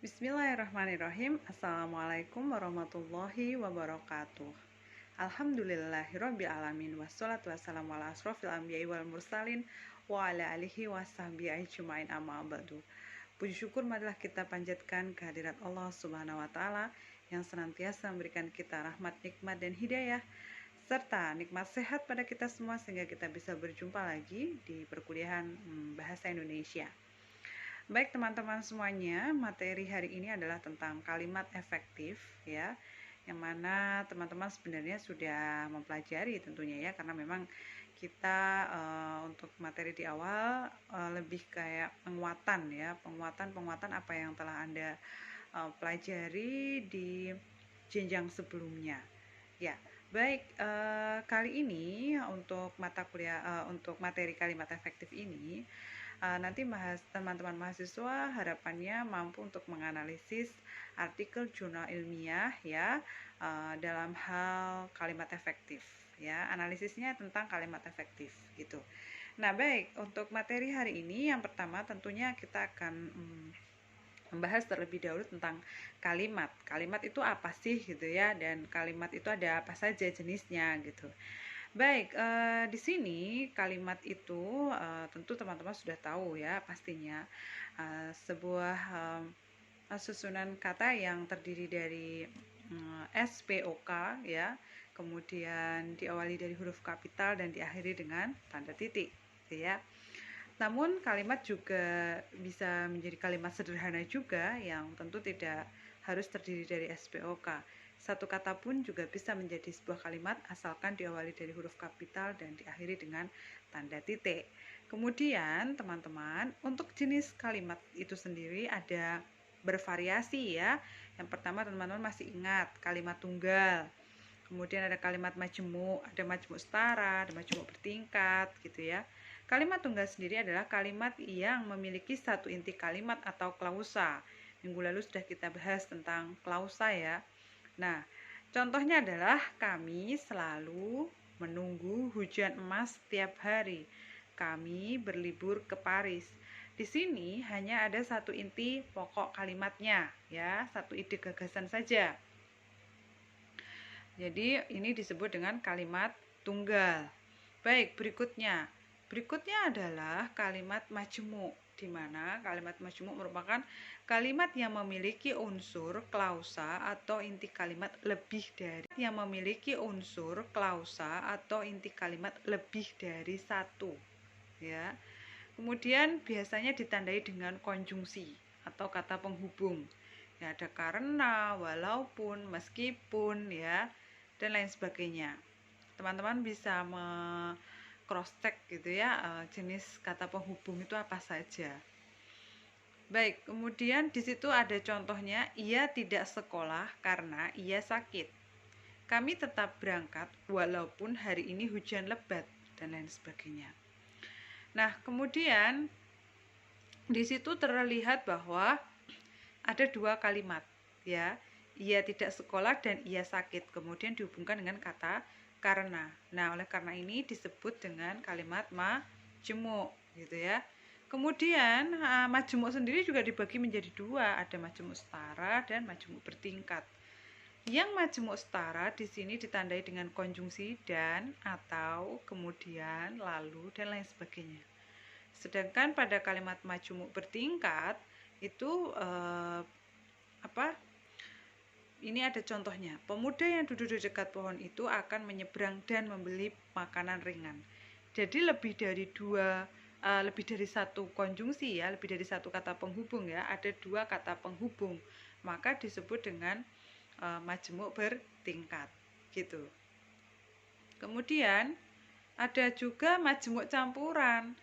Bismillahirrahmanirrahim. Assalamualaikum warahmatullahi wabarakatuh. Alhamdulillahirabbil alamin wassalatu wassalamu ala asrofil anbiya'i wal mursalin wa ala alihi wasahbihi ajmain amma ba'du. Puji syukur marilah kita panjatkan kehadirat Allah Subhanahu wa taala yang senantiasa memberikan kita rahmat, nikmat dan hidayah serta nikmat sehat pada kita semua sehingga kita bisa berjumpa lagi di perkuliahan Bahasa Indonesia. Baik teman-teman semuanya, materi hari ini adalah tentang kalimat efektif ya, yang mana teman-teman sebenarnya sudah mempelajari tentunya ya, karena memang kita untuk materi di awal lebih kayak penguatan ya, penguatan apa yang telah Anda pelajari di jenjang sebelumnya ya. Baik, kali ini untuk mata kuliah untuk materi kalimat efektif ini nanti teman-teman mahasiswa harapannya mampu untuk menganalisis artikel jurnal ilmiah ya dalam hal kalimat efektif ya, analisisnya tentang kalimat efektif gitu. Nah baik, untuk materi hari ini yang pertama tentunya kita akan membahas terlebih dahulu tentang kalimat. Kalimat itu apa sih gitu ya, dan kalimat itu ada apa saja jenisnya gitu. Baik, di sini kalimat itu tentu teman-teman sudah tahu ya pastinya, sebuah susunan kata yang terdiri dari SPOK ya, kemudian diawali dari huruf kapital dan diakhiri dengan tanda titik gitu ya. Namun kalimat juga bisa menjadi kalimat sederhana juga yang tentu tidak harus terdiri dari SPOK. Satu kata pun juga bisa menjadi sebuah kalimat asalkan diawali dari huruf kapital dan diakhiri dengan tanda titik. Kemudian teman-teman, untuk jenis kalimat itu sendiri ada bervariasi ya. Yang pertama teman-teman masih ingat kalimat tunggal. Kemudian ada kalimat majemuk, ada majemuk setara, ada majemuk bertingkat gitu ya. Kalimat tunggal sendiri adalah kalimat yang memiliki satu inti kalimat atau klausa. Minggu lalu sudah kita bahas tentang klausa ya. Nah, contohnya adalah kami selalu menunggu hujan emas setiap hari. Kami berlibur ke Paris. Di sini hanya ada satu inti pokok kalimatnya ya, satu ide gagasan saja. Jadi ini disebut dengan kalimat tunggal. Baik, berikutnya. Berikutnya adalah kalimat majemuk, di mana kalimat majemuk merupakan kalimat yang memiliki unsur klausa atau inti kalimat lebih dari satu ya. Kemudian biasanya ditandai dengan konjungsi atau kata penghubung ya, ada karena, walaupun, meskipun ya, dan lain sebagainya. Teman-teman bisa cross check gitu ya, jenis kata penghubung itu apa saja. Baik, kemudian di situ ada contohnya, ia tidak sekolah karena ia sakit. Kami tetap berangkat walaupun hari ini hujan lebat dan lain sebagainya. Nah, kemudian di situ terlihat bahwa ada dua kalimat ya, ia tidak sekolah dan ia sakit, kemudian dihubungkan dengan kata karena. Nah, oleh karena ini disebut dengan kalimat majemuk gitu ya. Kemudian majemuk sendiri juga dibagi menjadi dua, ada majemuk setara dan majemuk bertingkat. Yang majemuk setara di sini ditandai dengan konjungsi dan, atau, kemudian, lalu dan lain sebagainya. Sedangkan pada kalimat majemuk bertingkat itu ini ada contohnya. Pemuda yang duduk di dekat pohon itu akan menyeberang dan membeli makanan ringan. Jadi lebih dari satu konjungsi ya, lebih dari satu kata penghubung ya, ada dua kata penghubung, maka disebut dengan majemuk bertingkat gitu. Kemudian ada juga majemuk campuran.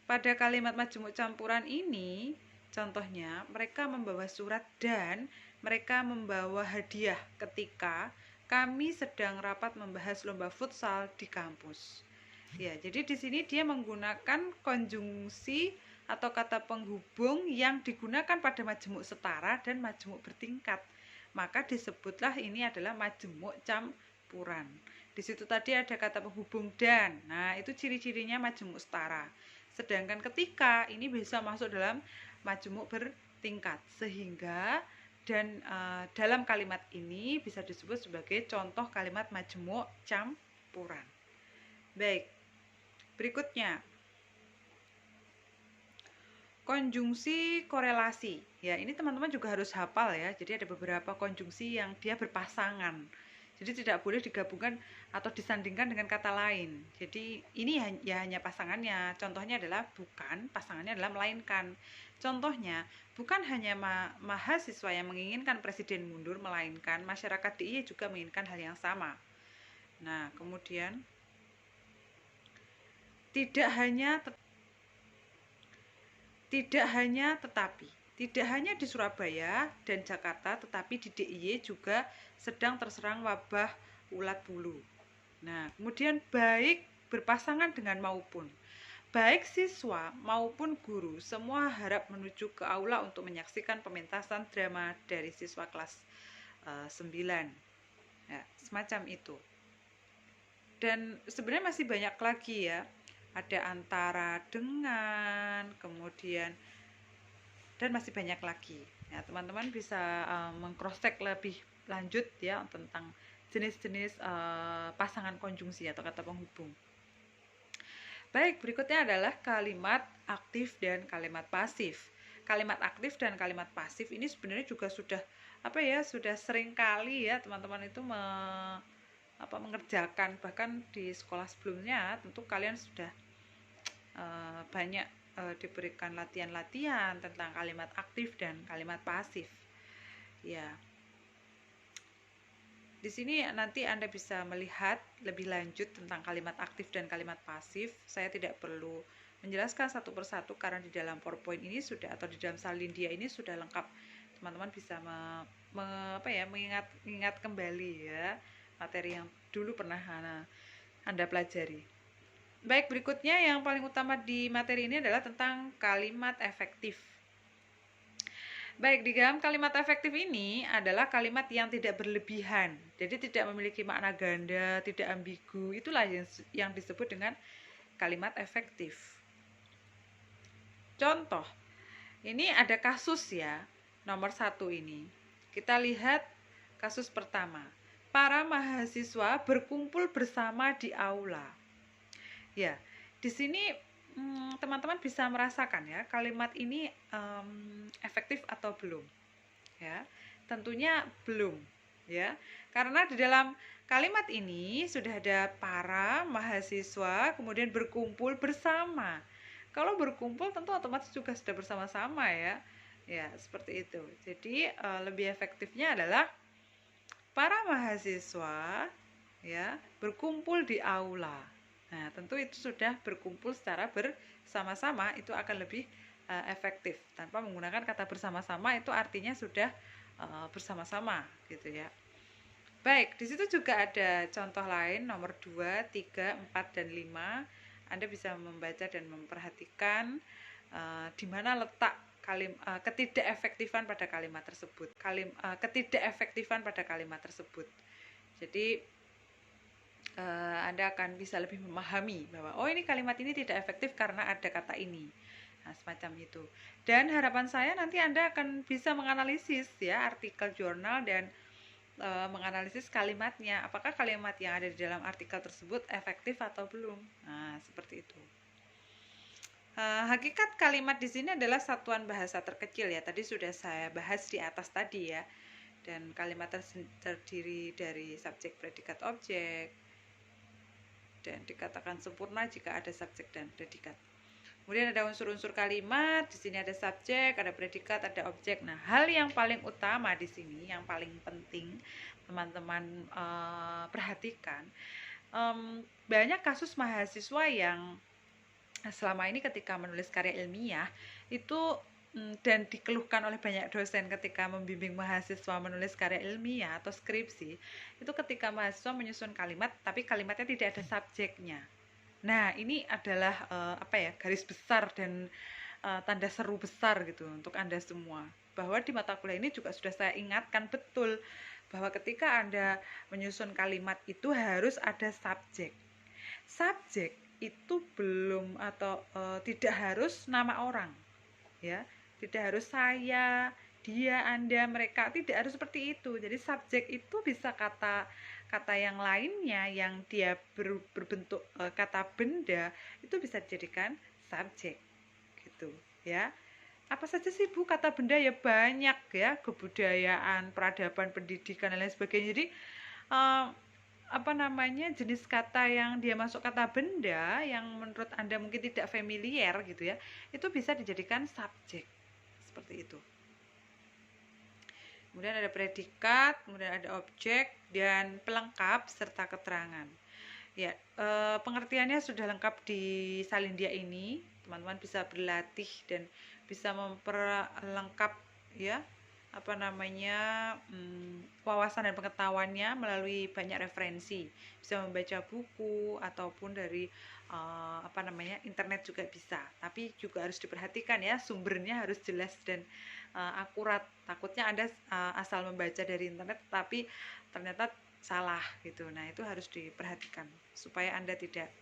Pada kalimat majemuk campuran ini, contohnya mereka membawa surat dan mereka membawa hadiah ketika kami sedang rapat membahas lomba futsal di kampus. Ya, jadi di sini dia menggunakan konjungsi atau kata penghubung yang digunakan pada majemuk setara dan majemuk bertingkat. Maka disebutlah ini adalah majemuk campuran. Di situ tadi ada kata penghubung dan. Nah, itu ciri-cirinya majemuk setara. Sedangkan ketika ini bisa masuk dalam majemuk bertingkat. tingkat, sehingga dan dalam kalimat ini bisa disebut sebagai contoh kalimat majmu' campuran. Baik, berikutnya konjungsi korelasi. Ya, ini teman-teman juga harus hafal ya. Jadi ada beberapa konjungsi yang dia berpasangan. Jadi tidak boleh digabungkan atau disandingkan dengan kata lain. Jadi ini ya hanya pasangannya. Contohnya adalah bukan, pasangannya adalah melainkan. Contohnya, bukan hanya mahasiswa yang menginginkan presiden mundur, melainkan masyarakat DIY juga menginginkan hal yang sama. Nah, kemudian tidak hanya di Surabaya dan Jakarta, tetapi di DIY juga sedang terserang wabah ulat bulu. Nah, kemudian baik berpasangan dengan maupun. Baik siswa maupun guru, semua harap menuju ke aula untuk menyaksikan pementasan drama dari siswa kelas 9. Ya, semacam itu. Dan sebenarnya masih banyak lagi ya. Ada antara dengan, kemudian dan masih banyak lagi. Ya, teman-teman bisa meng-cross-check lebih lanjut ya tentang jenis-jenis pasangan konjungsi atau kata penghubung. Baik, berikutnya adalah kalimat aktif dan kalimat pasif. Kalimat aktif dan kalimat pasif ini sebenarnya juga sudah sudah sering kali ya teman-teman itu mengerjakan, bahkan di sekolah sebelumnya tentu kalian sudah banyak diberikan latihan-latihan tentang kalimat aktif dan kalimat pasif. Ya. Di sini nanti Anda bisa melihat lebih lanjut tentang kalimat aktif dan kalimat pasif. Saya tidak perlu menjelaskan satu persatu karena di dalam PowerPoint ini sudah, atau di dalam Salindia ini sudah lengkap. Teman-teman bisa mengingat kembali ya materi yang dulu pernah Anda pelajari. Baik, berikutnya yang paling utama di materi ini adalah tentang kalimat efektif. Baik, di dalam kalimat efektif ini adalah kalimat yang tidak berlebihan. Jadi tidak memiliki makna ganda, tidak ambigu. Itulah yang disebut dengan kalimat efektif. Contoh, ini ada kasus ya, nomor 1 ini. Kita lihat kasus pertama. Para mahasiswa berkumpul bersama di aula. Ya, di sini teman-teman bisa merasakan ya kalimat ini efektif atau belum. Ya, tentunya belum. Ya, karena di dalam kalimat ini sudah ada para mahasiswa kemudian berkumpul bersama. Kalau berkumpul tentu otomatis juga sudah bersama-sama ya. Ya, seperti itu. Jadi lebih efektifnya adalah para mahasiswa ya berkumpul di aula. Nah, tentu itu sudah berkumpul secara bersama-sama, itu akan lebih efektif. Tanpa menggunakan kata bersama-sama, itu artinya sudah bersama-sama gitu ya. Baik, di situ juga ada contoh lain nomor 2, 3, 4 dan 5. Anda bisa membaca dan memperhatikan di mana letak ketidakefektifan pada kalimat tersebut. Ketidakefektifan pada kalimat tersebut. Jadi Anda akan bisa lebih memahami bahwa ini kalimat ini tidak efektif karena ada kata ini. Nah, semacam itu. Dan harapan saya nanti Anda akan bisa menganalisis ya artikel jurnal dan menganalisis kalimatnya. Apakah kalimat yang ada di dalam artikel tersebut efektif atau belum? Nah, seperti itu. Hakikat kalimat di sini adalah satuan bahasa terkecil ya. Tadi sudah saya bahas di atas tadi ya. Dan kalimat terdiri dari subjek, predikat, objek, dan dikatakan sempurna jika ada subjek dan predikat. Kemudian ada unsur-unsur kalimat, di sini ada subjek, ada predikat, ada objek. Nah, hal yang paling utama di sini, yang paling penting teman-teman perhatikan, banyak kasus mahasiswa yang selama ini ketika menulis karya ilmiah itu dan dikeluhkan oleh banyak dosen ketika membimbing mahasiswa menulis karya ilmiah atau skripsi, itu ketika mahasiswa menyusun kalimat tapi kalimatnya tidak ada subjeknya. Nah, ini adalah garis besar dan tanda seru besar gitu untuk Anda semua, bahwa di mata kuliah ini juga sudah saya ingatkan betul bahwa ketika Anda menyusun kalimat itu harus ada subjek. Subjek itu belum atau tidak harus nama orang ya. Tidak harus saya, dia, Anda, mereka, tidak harus seperti itu. Jadi subjek itu bisa kata yang lainnya yang dia berbentuk kata benda, itu bisa dijadikan subjek gitu ya. Apa saja sih Bu kata benda? Ya banyak ya, kebudayaan, peradaban, pendidikan dan lain sebagainya. Jadi jenis kata yang dia masuk kata benda yang menurut Anda mungkin tidak familiar gitu ya, itu bisa dijadikan subjek seperti itu. Kemudian ada predikat, kemudian ada objek dan pelengkap serta keterangan. Ya, pengertiannya sudah lengkap di Salindia ini. Teman-teman bisa berlatih dan bisa memperlengkap ya wawasan dan pengetahuannya melalui banyak referensi. Bisa membaca buku ataupun dari internet juga bisa. Tapi juga harus diperhatikan ya, sumbernya harus jelas dan akurat. Takutnya Anda asal membaca dari internet tapi ternyata salah gitu. Nah, itu harus diperhatikan supaya Anda tidak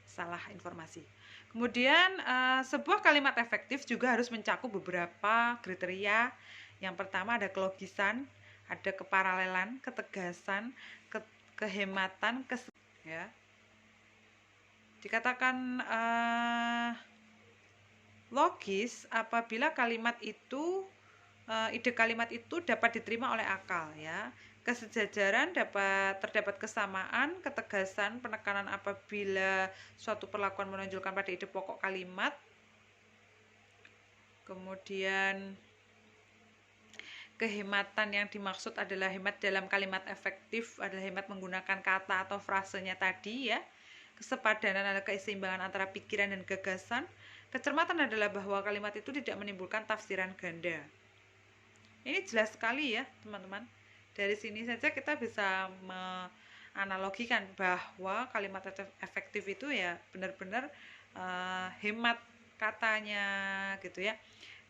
salah informasi. Kemudian sebuah kalimat efektif juga harus mencakup beberapa kriteria. Yang pertama ada kelogisan, ada keparalelan, ketegasan, kehematan, ya. Dikatakan logis apabila kalimat itu ide kalimat itu dapat diterima oleh akal ya. Kesejajaran terdapat kesamaan, ketegasan, penekanan apabila suatu perlakuan menonjolkan pada ide pokok kalimat. Kemudian kehematan yang dimaksud adalah hemat dalam kalimat efektif, adalah hemat menggunakan kata atau frasenya tadi ya. Kesepadanan adalah keseimbangan antara pikiran dan gagasan. Kecermatan adalah bahwa kalimat itu tidak menimbulkan tafsiran ganda. Ini jelas sekali ya teman-teman. Dari sini saja kita bisa menganalogikan bahwa kalimat efektif itu ya benar-benar hemat katanya gitu ya.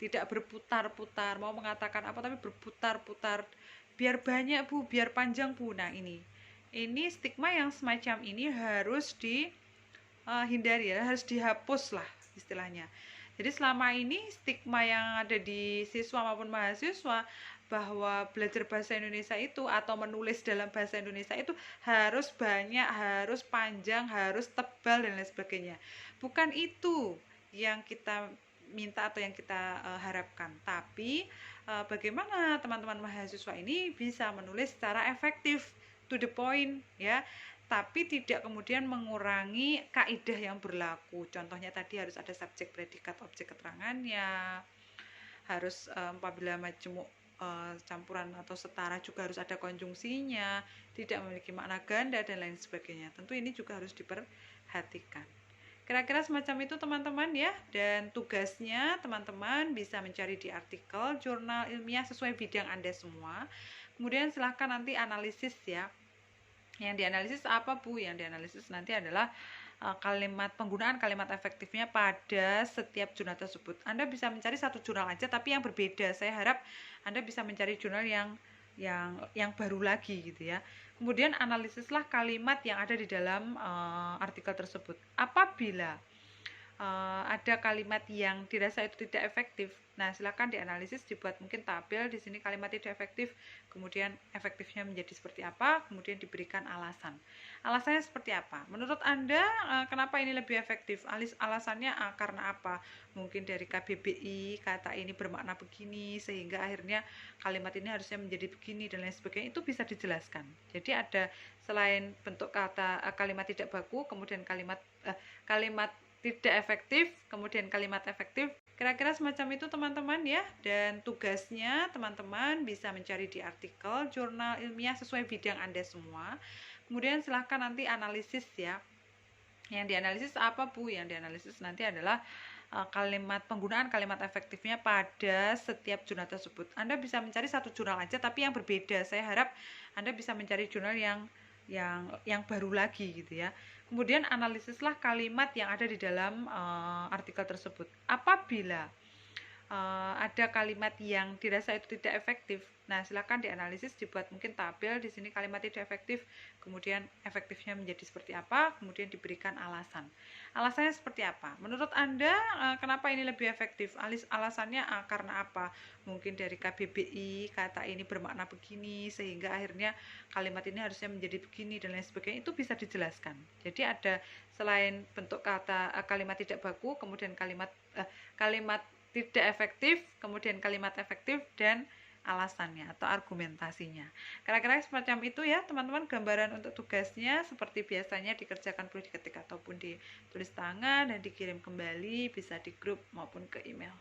Tidak berputar-putar, mau mengatakan apa tapi berputar-putar. Biar banyak Bu, biar panjang Bu. Nah ini stigma yang semacam ini harus dihindari ya, harus dihapus lah istilahnya. Jadi selama ini stigma yang ada di siswa maupun mahasiswa bahwa belajar bahasa Indonesia itu atau menulis dalam bahasa Indonesia itu harus banyak, harus panjang, harus tebal dan lain sebagainya. Bukan itu yang kita minta atau yang kita harapkan, tapi bagaimana teman-teman mahasiswa ini bisa menulis secara efektif, to the point ya, tapi tidak kemudian mengurangi kaidah yang berlaku. Contohnya tadi harus ada subjek, predikat, objek, keterangannya, harus apabila majemuk campuran atau setara juga harus ada konjungsinya, tidak memiliki makna ganda dan lain sebagainya. Tentu ini juga harus diperhatikan. Kira-kira semacam itu teman-teman ya. Dan tugasnya teman-teman bisa mencari di artikel, jurnal ilmiah sesuai bidang Anda semua. Kemudian silahkan nanti analisis ya. Yang dianalisis apa Bu? Yang dianalisis nanti adalah penggunaan kalimat efektifnya pada setiap jurnal tersebut. Anda bisa mencari satu jurnal aja tapi yang berbeda. Saya harap Anda bisa mencari jurnal yang baru lagi gitu ya. Kemudian analisislah kalimat yang ada di dalam artikel tersebut. Apabila ada kalimat yang dirasa itu tidak efektif, nah silakan dianalisis, dibuat mungkin tabel di sini kalimat tidak efektif, kemudian efektifnya menjadi seperti apa, kemudian diberikan alasan. Alasannya seperti apa? Menurut Anda kenapa ini lebih efektif? Alasannya karena apa? Mungkin dari KBBI kata ini bermakna begini sehingga akhirnya kalimat ini harusnya menjadi begini dan lain sebagainya, itu bisa dijelaskan. Jadi ada selain bentuk kata kalimat tidak baku, kemudian kalimat tidak efektif, kemudian kalimat efektif. Kira-kira semacam itu teman-teman ya. Dan tugasnya teman-teman bisa mencari di artikel, jurnal ilmiah sesuai bidang Anda semua. Kemudian silahkan nanti analisis ya. Yang dianalisis apa Bu? Yang dianalisis nanti adalah penggunaan kalimat efektifnya pada setiap jurnal tersebut. Anda bisa mencari satu jurnal aja tapi yang berbeda. Saya harap Anda bisa mencari jurnal yang baru lagi gitu ya. Kemudian analisislah kalimat yang ada di dalam artikel tersebut. Apabila ada kalimat yang dirasa itu tidak efektif. Nah, silakan dianalisis, dibuat mungkin tabel di sini kalimat tidak efektif, kemudian efektifnya menjadi seperti apa, kemudian diberikan alasan. Alasannya seperti apa? Menurut Anda kenapa ini lebih efektif? Alasannya karena apa? Mungkin dari KBBI kata ini bermakna begini sehingga akhirnya kalimat ini harusnya menjadi begini dan lain sebagainya, itu bisa dijelaskan. Jadi ada selain bentuk kata kalimat tidak baku, kemudian kalimat tidak efektif, kemudian kalimat efektif, dan alasannya atau argumentasinya. Kira-kira semacam itu ya teman-teman, gambaran untuk tugasnya seperti biasanya dikerjakan perlu diketik ataupun ditulis tangan dan dikirim kembali, bisa di grup maupun ke email.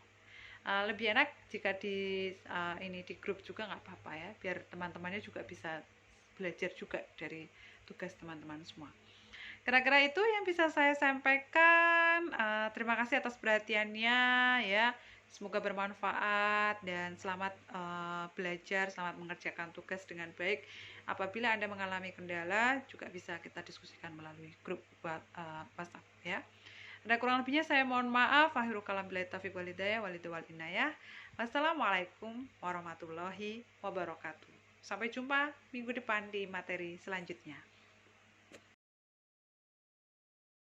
Lebih enak jika di grup juga nggak apa-apa ya, biar teman-temannya juga bisa belajar juga dari tugas teman-teman semua. Kira-kira itu yang bisa saya sampaikan. Terima kasih atas perhatiannya ya. Semoga bermanfaat dan selamat belajar, selamat mengerjakan tugas dengan baik. Apabila Anda mengalami kendala, juga bisa kita diskusikan melalui grup WhatsApp ya. Ada kurang lebihnya saya mohon maaf. Akhirul kalam billahi taufiq wal hidayah wal inayah. Wassalamualaikum warahmatullahi wabarakatuh. Sampai jumpa minggu depan di materi selanjutnya.